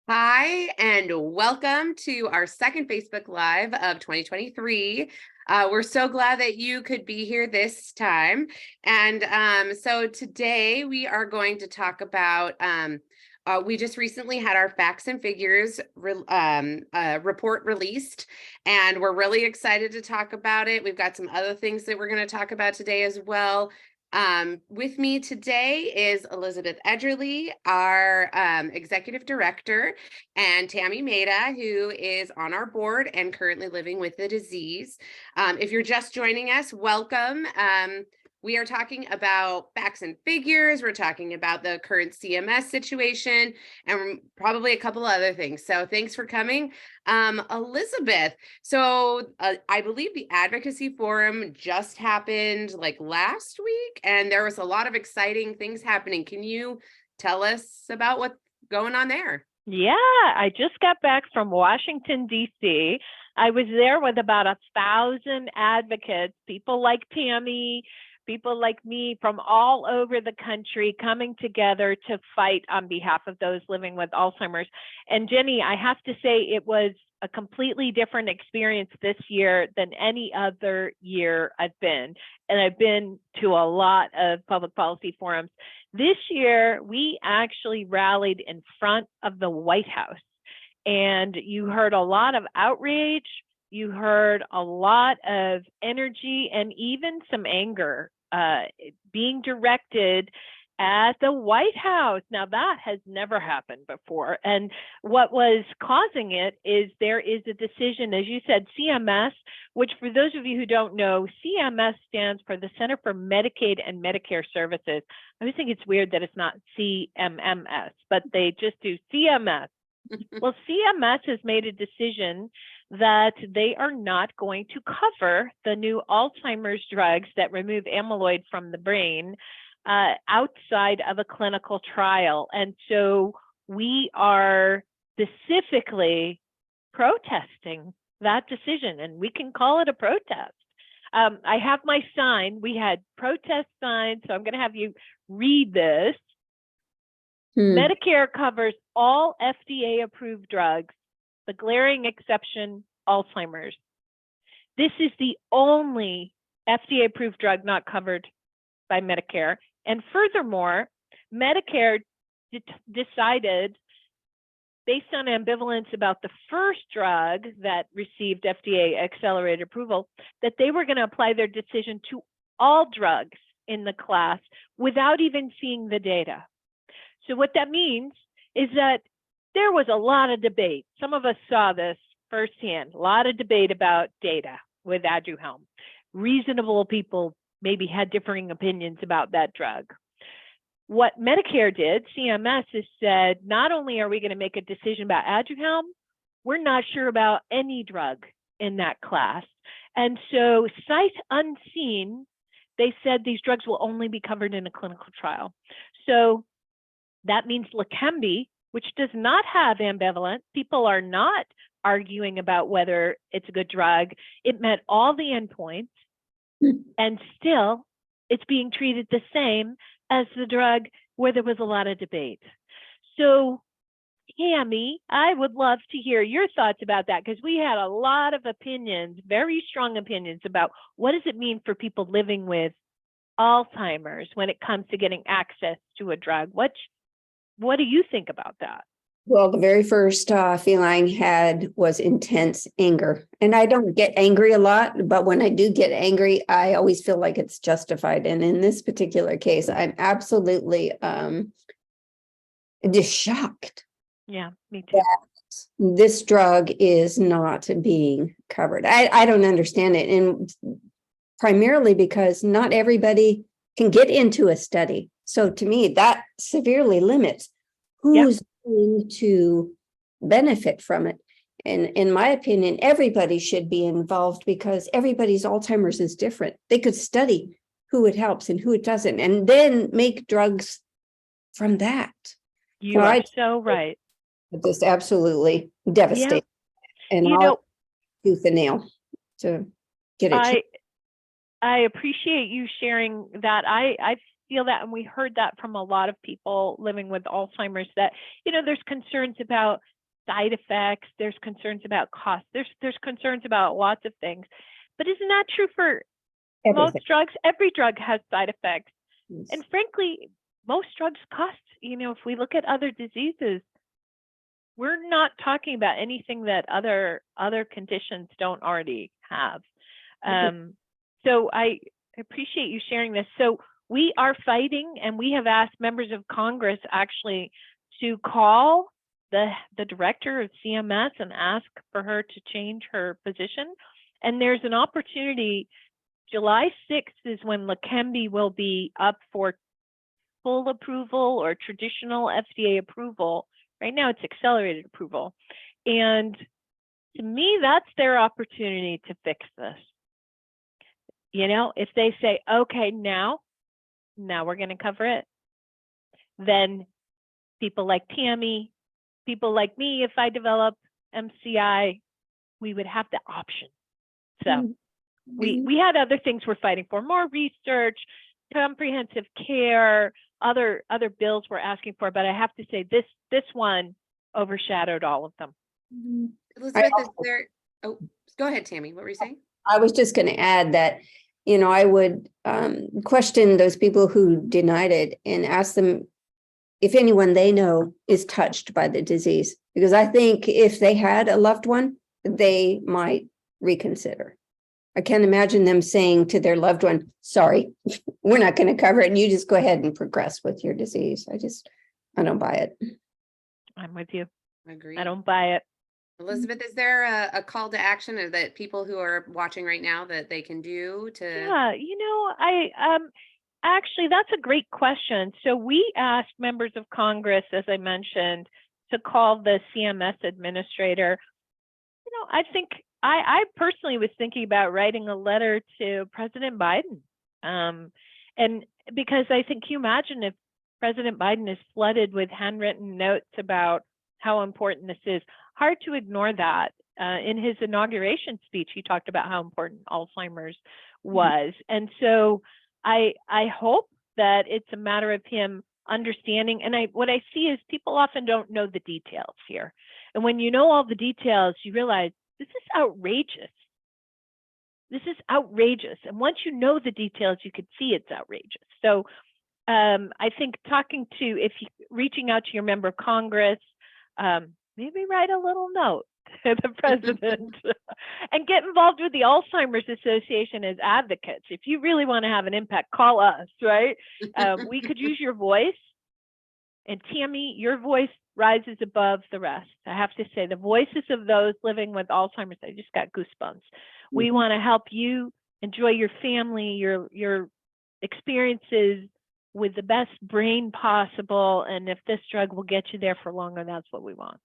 Hi, and welcome to our second Facebook Live of 2023. We're so glad that you could be here this time. And so today we are going to talk about, we just recently had our facts and figures report released, and we're really excited to talk about it. We've got some other things that we're going to talk about today as well. With me today is Elizabeth Edgerly, our executive director, and Tammy Maida, who is on our board and currently living with the disease. If you're just joining us, welcome. We are talking about facts and figures. We're talking about the current CMS situation and probably a couple other things. So thanks for coming. Elizabeth, so I believe the advocacy forum just happened like last week, and there was a lot of exciting things happening. Can you tell us about what's going on there? Yeah, I just got back from Washington, D.C. I was there with about 1,000 advocates, people like Tammy, people like me from all over the country coming together to fight on behalf of those living with Alzheimer's. And Jenny, I have to say it was a completely different experience this year than any other year I've been. And I've been to a lot of public policy forums. This year, we actually rallied in front of the White House. And you heard a lot of outrage. You heard a lot of energy and even some anger being directed at the White House. Now, that has never happened before. And what was causing it is there is a decision, as you said, CMS, which for those of you who don't know, CMS stands for the Center for Medicaid and Medicare Services. I always think it's weird that it's not CMMS, but they just do CMS. Well, CMS has made a decision that they are not going to cover the new Alzheimer's drugs that remove amyloid from the brain outside of a clinical trial. And so we are specifically protesting that decision, and we can call it a protest. I have my sign. We had protest signs, so I'm going to have you read this. Medicare covers all FDA-approved drugs, the glaring exception, Alzheimer's. This is the only FDA-approved drug not covered by Medicare. And furthermore, Medicare decided, based on ambivalence about the first drug that received FDA accelerated approval, that they were going to apply their decision to all drugs in the class without even seeing the data. So what that means is that there was a lot of debate. Some of us saw this firsthand, a lot of debate about data with Aduhelm. Reasonable people maybe had differing opinions about that drug. What Medicare did, CMS, has said, not only are we going to make a decision about Aduhelm, we're not sure about any drug in that class. And so sight unseen, they said these drugs will only be covered in a clinical trial. So that means Leqembi, which does not have ambivalence, people are not arguing about whether it's a good drug. It met all the endpoints, and still it's being treated the same as the drug where there was a lot of debate. So, Tammy, I would love to hear your thoughts about that, because we had a lot of opinions, very strong opinions about what does it mean for people living with Alzheimer's when it comes to getting access to a drug. What do you think about that? Well, the very first feeling I had was intense anger. And I don't get angry a lot, but when I do get angry, I always feel like it's justified. And in this particular case, I'm absolutely just shocked. Yeah, me too. That this drug is not being covered. I don't understand it. And primarily because not everybody can get into a study. So to me, that severely limits who's going to benefit from it. And in my opinion, everybody should be involved because everybody's Alzheimer's is different. They could study who it helps and who it doesn't, and then make drugs from that. You are so right. Just absolutely devastating. Yeah. And I'll tooth and nail to get it. I appreciate you sharing that. I feel that, and we heard that from a lot of people living with Alzheimer's, that, there's concerns about side effects, there's concerns about cost, there's concerns about lots of things. But isn't that true for most drugs? Every drug has side effects. Yes. And frankly, most drugs cost, if we look at other diseases, we're not talking about anything that other conditions don't already have. So I appreciate you sharing this. So we are fighting, and we have asked members of Congress actually to call the director of CMS and ask for her to change her position. And there's an opportunity. July 6th is when Leqembi will be up for full approval or traditional FDA approval. Right now it's accelerated approval. And to me, that's their opportunity to fix this. If they say, okay, now we're going to cover it, then people like Tammy, people like me, if I develop MCI, we would have the option. So we had other things we're fighting for, more research, comprehensive care, other bills we're asking for, but I have to say this one overshadowed all of them. Elizabeth, is there, oh, go ahead, Tammy. What were you saying? I was just going to add that, I would question those people who denied it and ask them if anyone they know is touched by the disease, because I think if they had a loved one, they might reconsider. I can't imagine them saying to their loved one, sorry, we're not going to cover it, and you just go ahead and progress with your disease. I don't buy it. I'm with you. Agree. I don't buy it. Elizabeth, is there a call to action that people who are watching right now that they can do to? Yeah, I actually, that's a great question. So we asked members of Congress, as I mentioned, to call the CMS administrator. I think I personally was thinking about writing a letter to President Biden. And because I think, can you imagine if President Biden is flooded with handwritten notes about how important this is? Hard to ignore that. In his inauguration speech, he talked about how important Alzheimer's was. And so I hope that it's a matter of him understanding. And what I see is people often don't know the details here. And when you know all the details, you realize this is outrageous. This is outrageous. And once you know the details, you could see it's outrageous. So I think reaching out to your member of Congress, maybe write a little note to the president and get involved with the Alzheimer's Association as advocates. If you really want to have an impact, call us, right? We could use your voice. And Tammy, your voice rises above the rest. I have to say, the voices of those living with Alzheimer's, I just got goosebumps. We want to help you enjoy your family, your experiences with the best brain possible. And if this drug will get you there for longer, that's what we want.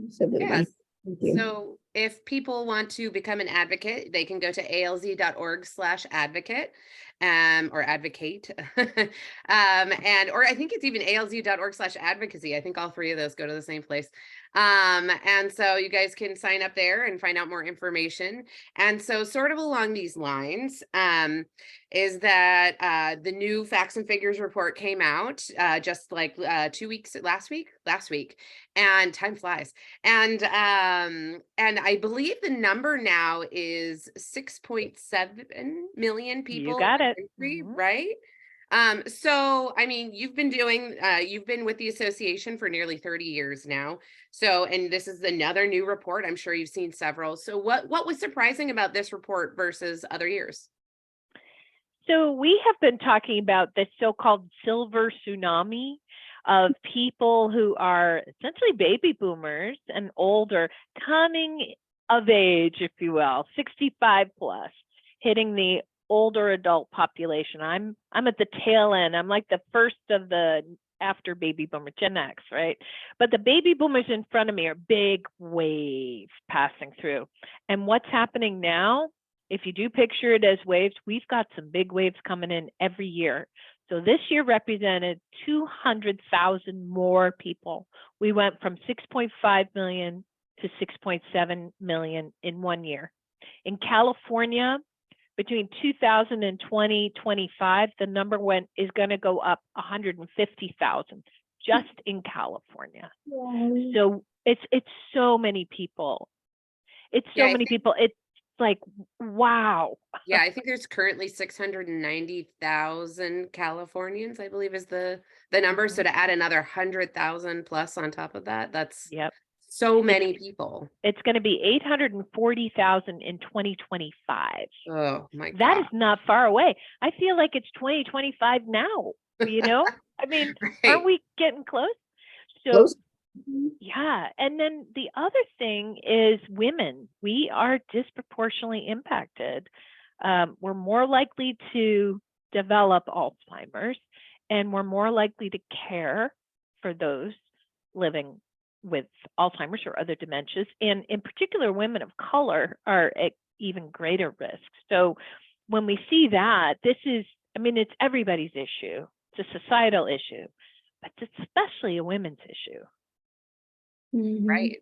Absolutely. Yes. Thank you. So if people want to become an advocate, they can go to alz.org/advocate or advocate. Or I think it's even alz.org/advocacy. I think all three of those go to the same place. And so you guys can sign up there and find out more information. And so sort of along these lines, is that the new facts and figures report came out just like 2 weeks last week, and time flies. And I believe the number now is 6.7 million people. You got it. Right? So, I mean, you've been with the association for nearly 30 years now. So, and this is another new report. I'm sure you've seen several. So what was surprising about this report versus other years? So we have been talking about this so-called silver tsunami of people who are essentially baby boomers and older, coming of age, if you will, 65 plus, hitting the older adult population. I'm at the tail end. I'm like the first of the after baby boomer, Gen X, right? But the baby boomers in front of me are big waves passing through. And what's happening now, if you do picture it as waves, we've got some big waves coming in every year. So this year represented 200,000 more people. We went from 6.5 million to 6.7 million in 1 year. In California, between 2000 and 2025, the number is going to go up 150,000 just in California. So it's so many people. It's so Yeah, many people. It's like, wow. Yeah, I think there's currently 690,000 Californians, I believe is the number. So to add another 100,000 plus on top of that, that's Yep. so many people. It's going to be 840,000 in 2025. Oh my That God. is not far away. I feel like it's 2025 now, you know? I mean, aren't Right. we getting close? So Close. yeah. And then the other thing is women. We are disproportionately impacted. We're more likely to develop Alzheimer's, and we're more likely to care for those living with Alzheimer's or other dementias. And in particular, women of color are at even greater risk. So when we see that, this is, I mean, it's everybody's issue. It's a societal issue, but it's especially a women's issue. Right.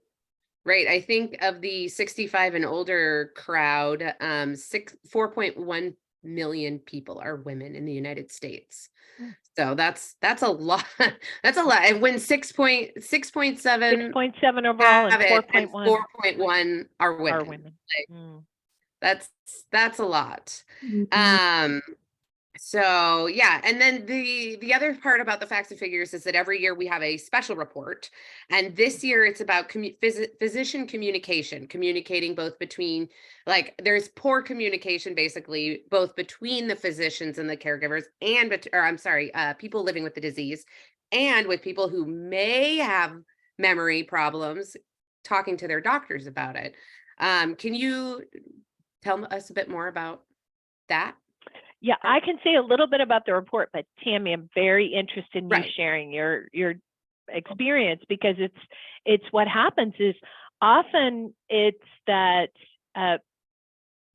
Right. I think of the 65 and older crowd, 4.1 million people are women in the United States. So that's a lot. That's a lot. And when 6.7 6.7 overall and 4.1 4.1 are women. are women. That's a lot. Mhm. So yeah, and then the other part about the facts and figures is that every year we have a special report, and this year it's about physician communication, communicating both between, like, there's poor communication basically both between the physicians and the caregivers, and people living with the disease, and with people who may have memory problems, talking to their doctors about it. Can you tell us a bit more about that? Yeah, I can say a little bit about the report, but Tammy, I'm very interested in you Right. sharing your experience, because it's what happens is often it's that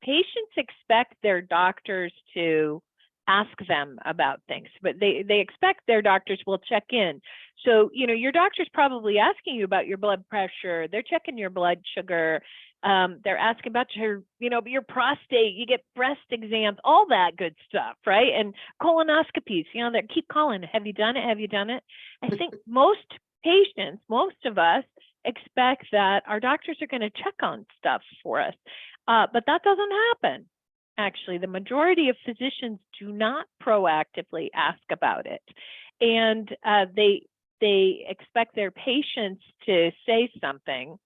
patients expect their doctors to ask them about things, but they expect their doctors will check in. So, you know, your doctor's probably asking you about your blood pressure, they're checking your blood sugar, they're asking about your, you know, your prostate, you get breast exams, all that good stuff, right? And colonoscopies, you know, they keep calling, have you done it? Have you done it? I think most patients, most of us expect that our doctors are going to check on stuff for us, but that doesn't happen. Actually, the majority of physicians do not proactively ask about it, and they expect their patients to say something,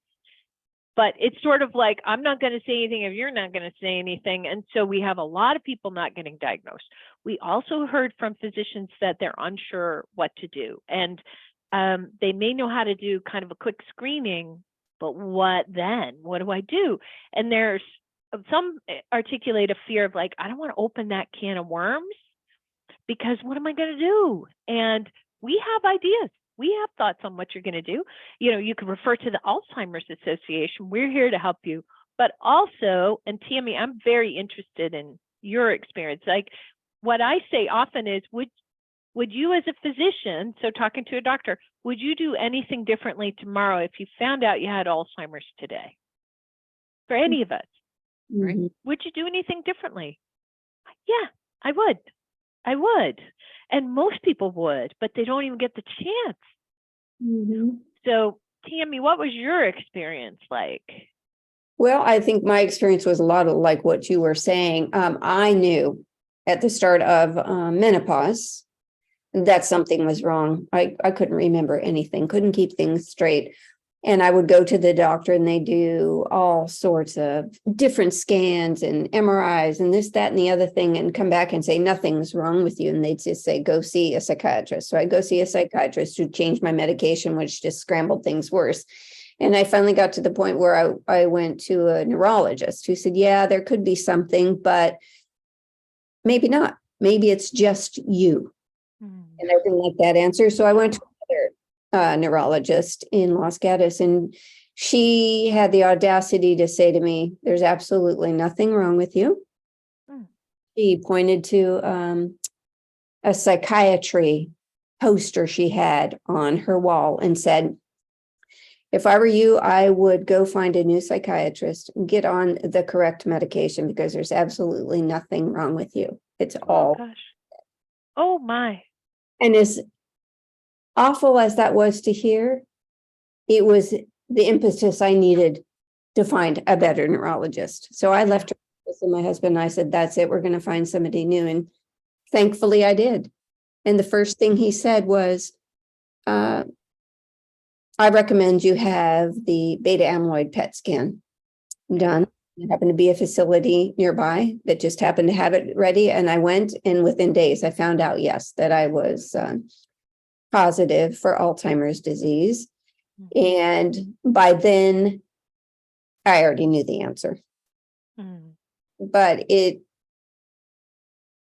but it's sort of like, I'm not going to say anything if you're not going to say anything. And so we have a lot of people not getting diagnosed. We also heard from physicians that they're unsure what to do, and they may know how to do kind of a quick screening, but what then? What do I do? And there's some articulate a fear of like, I don't want to open that can of worms, because what am I going to do? And we have ideas. We have thoughts on what you're going to do. You know, you can refer to the Alzheimer's Association. We're here to help you. But also, and Tammy, I'm very interested in your experience. Like, what I say often is, would you as a physician, so talking to a doctor, would you do anything differently tomorrow if you found out you had Alzheimer's today? For any of us. Right. Would you do anything differently? Yeah, I would. I would. And most people would, but they don't even get the chance. So, Tammy, what was your experience like? Well, I think my experience was a lot of like what you were saying. I knew at the start of menopause that something was wrong. I couldn't remember anything, couldn't keep things straight. And I would go to the doctor and they do all sorts of different scans and MRIs and this, that, and the other thing, and come back and say, nothing's wrong with you. And they'd just say, go see a psychiatrist. So I go see a psychiatrist who changed my medication, which just scrambled things worse. And I finally got to the point where I went to a neurologist who said, yeah, there could be something, but maybe not. Maybe it's just you. And I didn't like that answer. So I went to another neurologist in Los Gatos, and she had the audacity to say to me, there's absolutely nothing wrong with you. She pointed to a psychiatry poster she had on her wall and said, if I were you, I would go find a new psychiatrist and get on the correct medication, because there's absolutely nothing wrong with you. It's all. Gosh. Oh my. And as awful as that was to hear, it was the impetus I needed to find a better neurologist. So I left her and my husband and I said, that's it, we're going to find somebody new. And thankfully I did. And the first thing he said was, I recommend you have the beta amyloid PET scan done. It happened to be a facility nearby that just happened to have it ready. And I went, and within days, I found out, yes, that I was positive for Alzheimer's disease. And by then, I already knew the answer. But it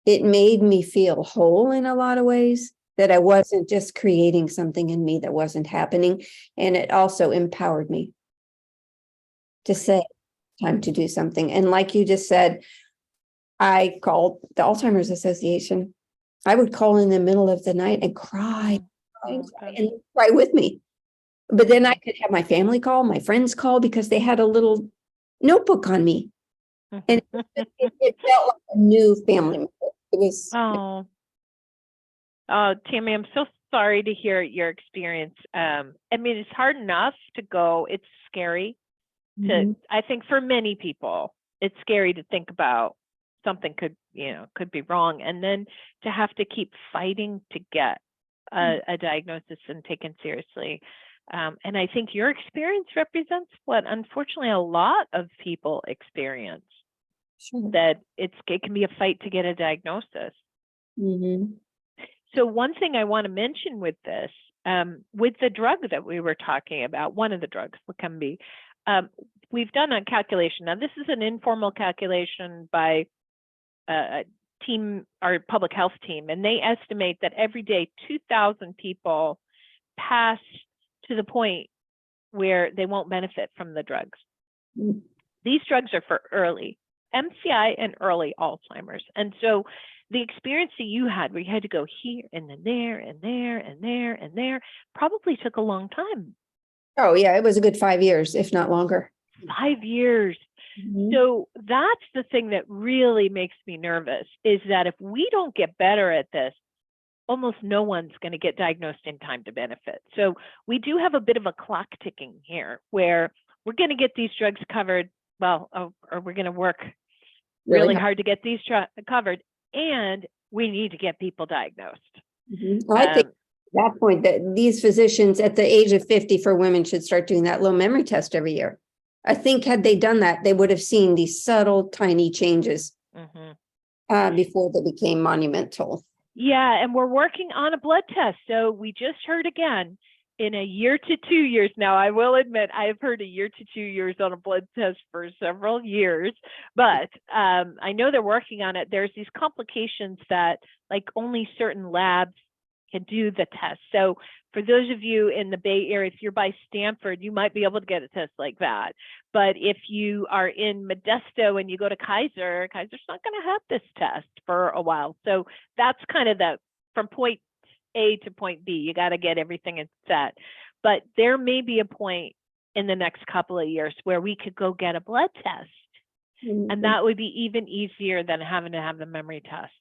made me feel whole in a lot of ways, that I wasn't just creating something in me that wasn't happening. And it also empowered me to say, time to do something. And like you just said, I called the Alzheimer's Association. I would call in the middle of the night and cry and cry with me. But then I could have my family call, my friends call, because they had a little notebook on me. And it felt like a new family member. It was. Oh, Tammy, I'm so sorry to hear your experience. I mean, it's hard enough to go. It's scary to, I think for many people, it's scary to think about something could be wrong. And then to have to keep fighting to get a diagnosis and taken seriously. And I think your experience represents what, unfortunately, a lot of people experience. Sure. That it can be a fight to get a diagnosis. So one thing I want to mention with this, with the drug that we were talking about, one of the drugs, Leqembi, we've done a calculation. Now, this is an informal calculation by a team, our public health team, and they estimate that every day 2,000 people pass to the point where they won't benefit from the drugs. These drugs are for early MCI and early Alzheimer's. And so the experience that you had, where you had to go here and then there and there and there and there, probably took a long time. Oh, yeah, it was a good 5 years, if not longer. 5 years. So that's the thing that really makes me nervous, is that if we don't get better at this, almost no one's going to get diagnosed in time to benefit. So we do have a bit of a clock ticking here, where we're going to get these drugs covered, or we're going to work really hard to get these covered, and we need to get people diagnosed. I think at that point that these physicians at the age of 50 for women should start doing that low memory test every year. I think had they done that, they would have seen these subtle, tiny changes before they became monumental. Yeah, and we're working on a blood test. So we just heard again, in a year to 2 years. Now, I will admit, I've heard a year to 2 years on a blood test for several years, but I know they're working on it. There's these complications that like only certain labs can do the test. So for those of you in the Bay Area, if you're by Stanford, you might be able to get a test like that. But if you are in Modesto and you go to Kaiser's not going to have this test for a while. So that's kind of from point A to point B, you got to get everything set. But there may be a point in the next couple of years where we could go get a blood test. And that would be even easier than having to have the memory test.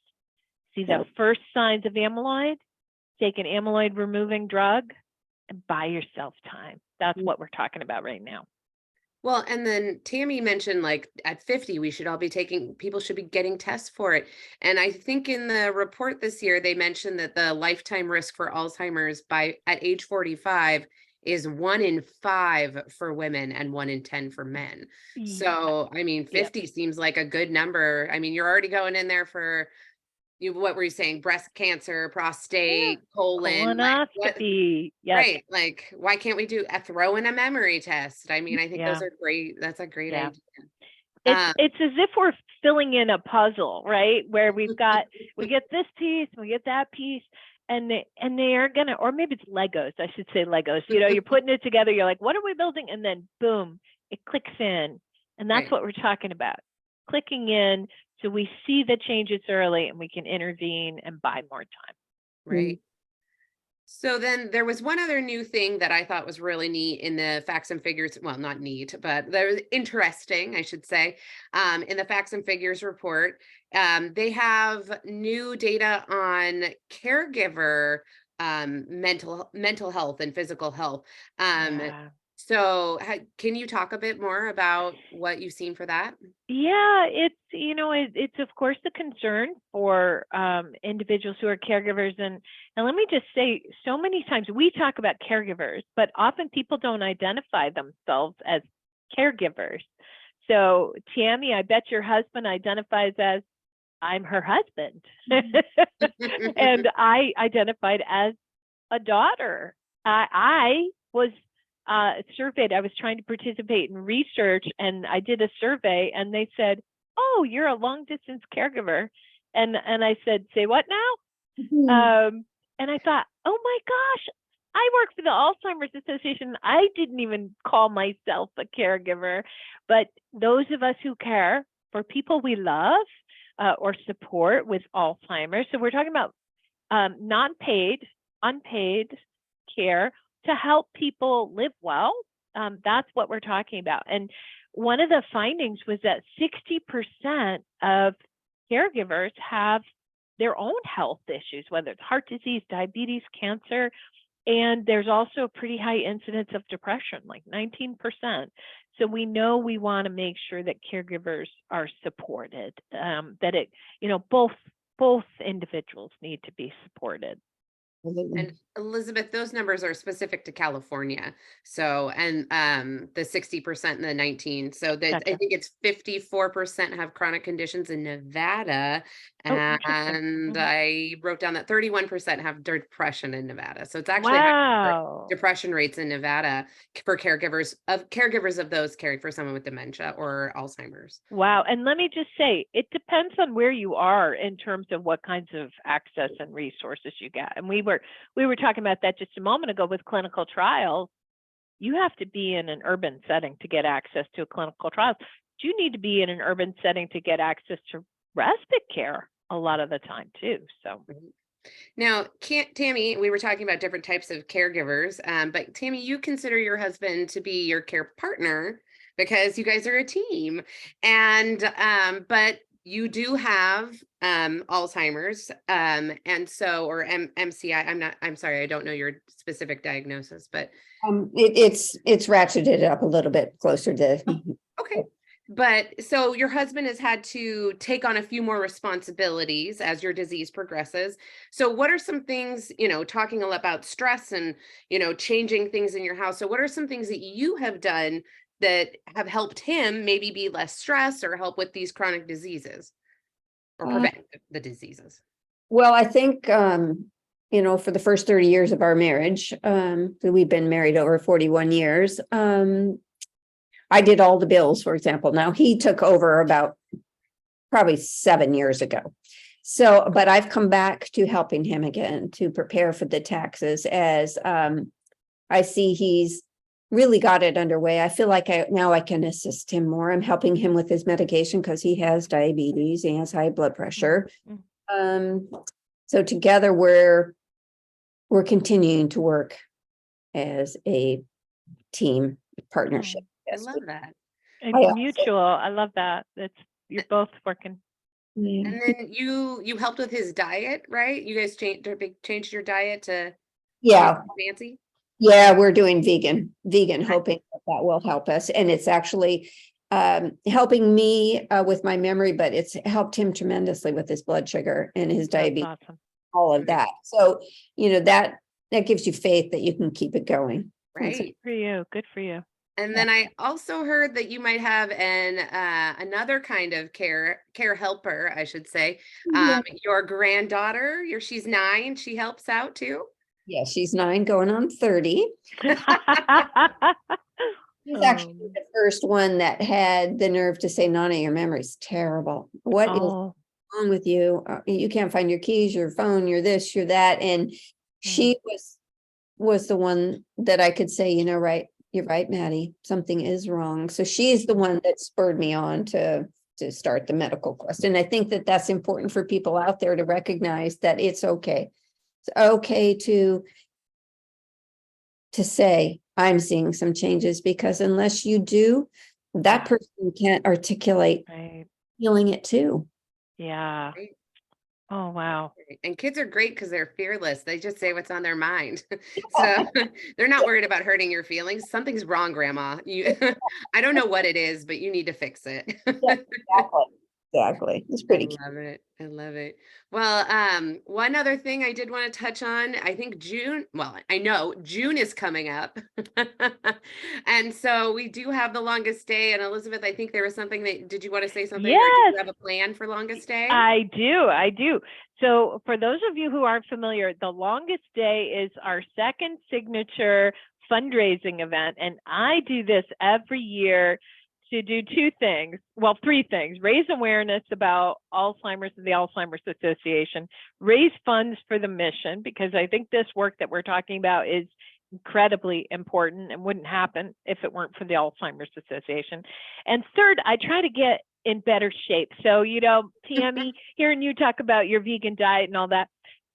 See the first signs of amyloid, take an amyloid removing drug and buy yourself time. That's what we're talking about right now. Well, and then Tammy mentioned like at 50, people should be getting tests for it. And I think in the report this year, they mentioned that the lifetime risk for Alzheimer's at age 45 is 1 in 5 for women and 1 in 10 for men. So, I mean, 50 seems like a good number. I mean, you're already going in there for what were you saying? Breast cancer, prostate, colon, colonoscopy. Right. Like, why can't we throw in a memory test? I mean, I think those are great. That's a great idea. It's as if we're filling in a puzzle, right? Where we get this piece, we get that piece, and they are gonna, or maybe it's Legos. I should say Legos. You're putting it together. You're like, what are we building? And then boom, it clicks in, and that's what we're talking about. Clicking in, so we see the changes early and we can intervene and buy more time. Right. So then there was one other new thing that I thought was really neat in the facts and figures. Well, not neat, but they're interesting, I should say. In the facts and figures report, they have new data on caregiver mental health and physical health. Yeah. So can you talk a bit more about what you've seen for that? Yeah, it's, it's of course the concern for individuals who are caregivers. And let me just say, so many times we talk about caregivers, but often people don't identify themselves as caregivers. So Tammy, I bet your husband identifies as, I'm her husband. And I identified as a daughter. I was surveyed. I was trying to participate in research, and I did a survey, and they said, "Oh, you're a long distance caregiver," and I said, "Say what now?" And I thought, "Oh my gosh, I work for the Alzheimer's Association. I didn't even call myself a caregiver." But those of us who care for people we love or support with Alzheimer's, so we're talking about non-paid, unpaid care to help people live well. That's what we're talking about. And one of the findings was that 60% of caregivers have their own health issues, whether it's heart disease, diabetes, cancer, and there's also a pretty high incidence of depression, like 19%. So we know we want to make sure that caregivers are supported, that it, both individuals need to be supported. And Elizabeth, those numbers are specific to California. So, and the 60% and the 19. So that Gotcha. I think it's 54% have chronic conditions in Nevada. Oh, And Mhm. I wrote down that 31% have depression in Nevada. So it's actually higher Wow. depression rates in Nevada for caregivers of those caring for someone with dementia or Alzheimer's. Wow. And let me just say, it depends on where you are in terms of what kinds of access and resources you get. And we were talking about that just a moment ago with clinical trials. You have to be in an urban setting to get access to a clinical trial. You need to be in an urban setting to get access to respite care a lot of the time too. So Now, Tammy, we were talking about different types of caregivers, but Tammy, you consider your husband to be your care partner because you guys are a team, and but you do have Alzheimer's, and so or MCI. I'm sorry, I don't know your specific diagnosis, but it's ratcheted up a little bit closer to. okay. But so your husband has had to take on a few more responsibilities as your disease progresses. So what are some things, talking a lot about stress and, changing things in your house. So what are some things that you have done that have helped him maybe be less stressed or help with these chronic diseases or prevent the diseases? Well, I think, for the first 30 years of our marriage, we've been married over 41 years. I did all the bills, for example. Now he took over about probably 7 years ago. So, but I've come back to helping him again to prepare for the taxes as I see he's really got it underway. I feel like now I can assist him more. I'm helping him with his medication because he has diabetes, he has high blood pressure. So together we're continuing to work as a team partnership. I love that. and mutual. I love that. You're both working. And then you helped with his diet, right? You guys changed your diet to fancy. Yeah, we're doing vegan, hoping that will help us. And it's actually helping me with my memory, but it's helped him tremendously with his blood sugar and his diabetes, awesome. all of that. So, that gives you faith that you can keep it going. Right. Good for you. Good for you. And then I also heard that you might have another kind of care helper, I should say. Your granddaughter, she's 9, she helps out too. Yeah, she's 9 going on 30. She's actually the first one that had the nerve to say, Nana, your memory's terrible. What is wrong with you? You can't find your keys, your phone, you're this, you're that. And she was the one that I could say, right, you're right, Maddie, something is wrong. So she's the one that spurred me on to start the medical quest. And I think that that's important for people out there to recognize that it's okay. It's okay to say, I'm seeing some changes, because unless you do, that person can't articulate feeling it too. Yeah. Oh, wow. And kids are great because they're fearless. They just say what's on their mind. So they're not worried about hurting your feelings. Something's wrong, Grandma. You, I don't know what it is, but you need to fix it. Yeah, exactly. Exactly. It's I pretty cute. love it. I love it. Well, one other thing I did want to touch on, I think June, well, I know June is coming up. And so we do have the longest day. And Elizabeth, I think there was something that, did you want to say something or did Yes, you have a plan for longest day? I do. I do. So for those of you who aren't familiar, the longest day is our second signature fundraising event. And I do this every year to do two things. Well, three things: raise awareness about Alzheimer's and the Alzheimer's Association, raise funds for the mission, because I think this work that we're talking about is incredibly important and wouldn't happen if it weren't for the Alzheimer's Association. And third, I try to get in better shape. So, you know, Tammy, hearing you talk about your vegan diet and all that.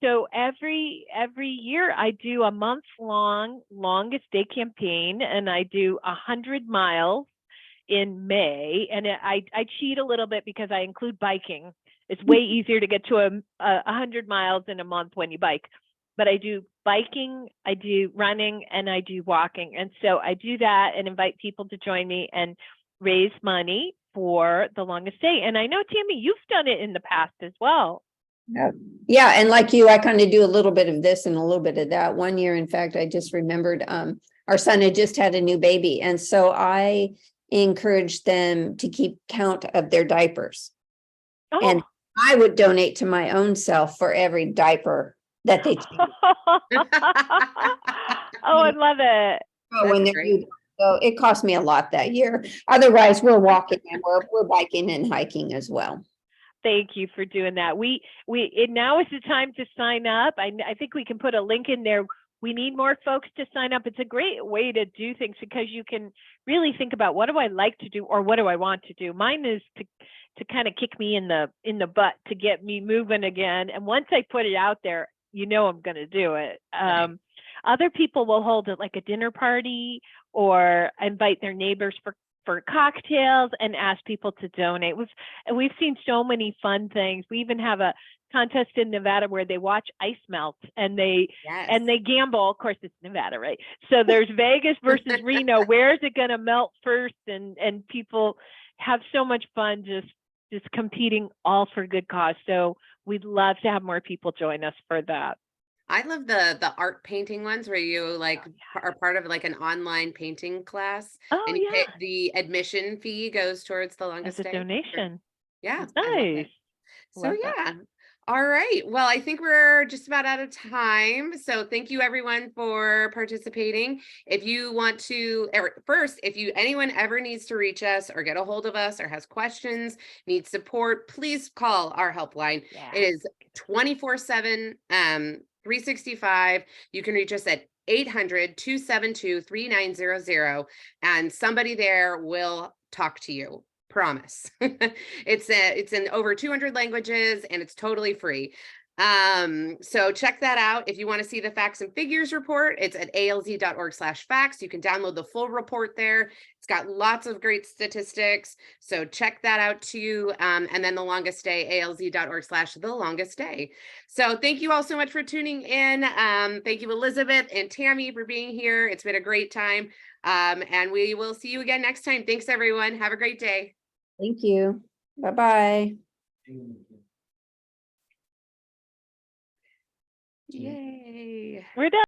So every year I do a month-long longest day campaign, and I do 100 miles in May. And I cheat a little bit because I include biking. It's way easier to get to 100 miles in a month when you bike. But I do biking, I do running, and I do walking. And so I do that and invite people to join me and raise money for the longest day. And I know, Tammy, you've done it in the past as well. Yeah. Yeah. And like you, I kind of do a little bit of this and a little bit of that. One year, in fact, I just remembered our son had just had a new baby. And so I encouraged them to keep count of their diapers. Oh. And I would donate to my own self for every diaper that they take. Oh, I love it. Oh, when That's they're great. new. So it cost me a lot that year. Otherwise, we're walking and we're biking and hiking as well. Thank you for doing that. Now is the time to sign up. I think we can put a link in there. We need more folks to sign up. It's a great way to do things because you can really think about, what do I like to do or what do I want to do? Mine is to kind of kick me in the butt to get me moving again. And once I put it out there, you know I'm going to do it. Right. Other people will hold it like a dinner party or invite their neighbors for cocktails and ask people to donate. We've seen so many fun things. We even have a contest in Nevada where they watch ice melt and they gamble. Of course, it's Nevada, right? So there's Vegas versus Reno. Where is it going to melt first? And people have so much fun just competing, all for good cause. So we'd love to have more people join us for that. I love the art painting ones where you are part of like an online painting class. Oh, And you yeah. the admission fee goes towards the longest As a day. donation. Yeah. I love Nice. it. So Love that. yeah. All right. Well, I think we're just about out of time. So thank you everyone for participating. If you want to, first, if anyone ever needs to reach us or get a hold of us or has questions, needs support, please call our helpline. Yeah. It is 24/7, 365. You can reach us at 800-272-3900 and somebody there will talk to you. Promise. It's in over 200 languages and it's totally free. So check that out. If you want to see the facts and figures report, it's at alz.org/facts. You can download the full report there. It's got lots of great statistics. So check that out too. And then the longest day, alz.org/the longest day. So thank you all so much for tuning in. Thank you, Elizabeth and Tammy, for being here. It's been a great time. And we will see you again next time. Thanks, everyone. Have a great day. Thank you. Bye-bye. Yay. We're done.